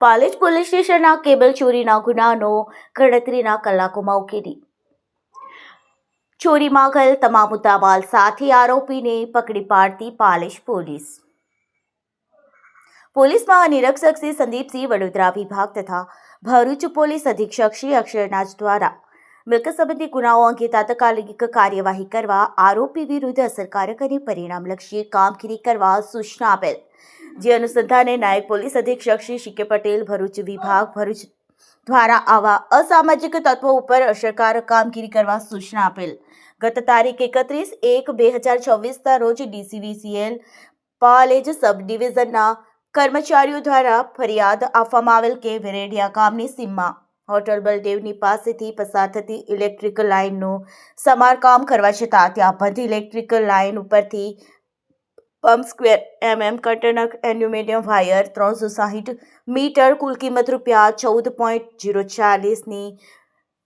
Palej police સ્ટેશનના cable ચોરીના ગુનાનો ગણતરીના કલાકોમાં ઉકેલી. ચોરીમાં ગયેલ તમામ મુદ્દામાલ સાથે આરોપીને પકડી પાડતી પાલેજ પોલીસ. પોલીસ મહાનિરીક્ષક શ્રી સંદીપસિંહ વડોદરા વિભાગ તથા ભરૂચ પોલીસ અધિક્ષક શ્રી અક્ષરનાજ દ્વારા મિલકત સંબંધી ગુનાઓ અંગે તાત્કાલિક કાર્યવાહી કરવા, આરોપી વિરુદ્ધ અસરકારક અને પરિણામલક્ષી કામગીરી કરવા સૂચના આપેલ. જે અનુસંધાને નાયબ પોલીસ અધિક્ષક શ્રી સી કે પટેલ ભરૂચ વિભાગ ભરૂચ દ્વારા આવા અસામાજિક તત્વો ઉપર અસરકારક કામગીરી કરવા સૂચના આપેલ. ગત તારીખ 31/1/2024ના રોજ ડીસીવીસીએલ પાલેજ સબ ડિવિઝનના કર્મચારીઓ દ્વારા ફરિયાદ આપવામાં આવેલ કે વેરેડિયા ગામની સીમમાં હોટલ બલદેવની પાસેથી પસાર થતી ઇલેક્ટ્રિક લાઇનનું સમારકામ કરવા છતાં ત્યાં બંધ ઇલેક્ટ્રિક લાઇન ઉપરથી pump square container aluminium wire 360 metre કુલ કિંમત ₹14.040ની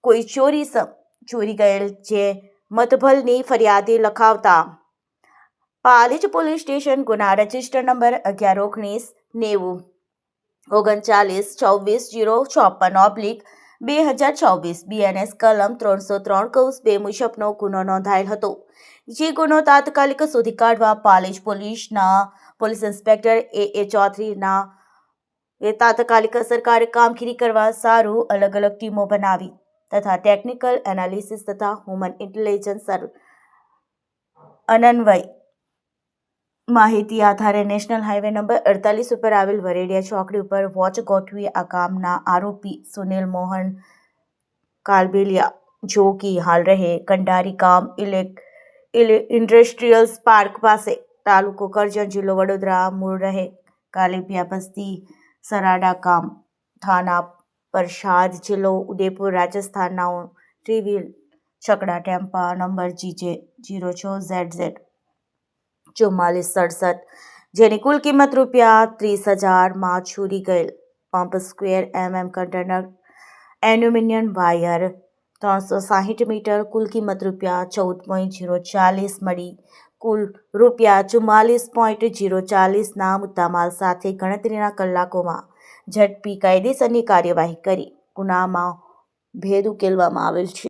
કોઈ ચોરી ગયેલ જે મતભલની ફરિયાદી લખાવતા પાલેજ પોલીસ સ્ટેશન ગુના રજિસ્ટર નંબર 11-19-39-24-054/2024 BNS કલમ 303(2) મુજબનો ગુનો નોંધાયેલ હતો. જે ગુનો તાત્કાલિક શોધી કાઢવા પાલેજ પોલીસના પોલીસ ઇન્સ્પેક્ટર એ ચૌધરીના તાત્કાલિક અસરકારક કામગીરી કરવા સારું અલગ અલગ ટીમો બનાવી તથા ટેકનિકલ એનાલિસિસ તથા હ્યુમન ઇન્ટેલિજન્સ અનન્વય માહિતી આધારે નેશનલ હાઈવે નંબર 48 ઉપર આવેલ વરેડિયા ચોકડી ઉપર વોચ ગોઠવી આ ગામના આરોપી સુનિલ મોહન કાલબેલિયા જો કે હાલ રહે કંડારી ગામ ઇન્ડસ્ટ્રીયલ પાર્ક પાસે, તાલુકો કરજણ, જિલ્લો વડોદરા, મૂળ રહે કાલેપિયા બસ્તી સરાડા ગામ, થાના પરસાદ, જિલ્લો ઉદયપુર, રાજસ્થાનના ટ્રીવીલ છકડા ટેમ્પા નંબર GJ 06ZZ 4467 જેની કુલ કિંમત ₹30,000માં ચોરી ગયેલ pump square container aluminium wire 360 metre કુલ કિંમત ₹14.040 મળી કુલ ₹44.040ના મુદ્દામાલ સાથે ગણતરીના કલાકોમાં ઝડપી કાયદેસરની કાર્યવાહી કરી ગુનામાં ભેદ ઉકેલવામાં આવેલ છે.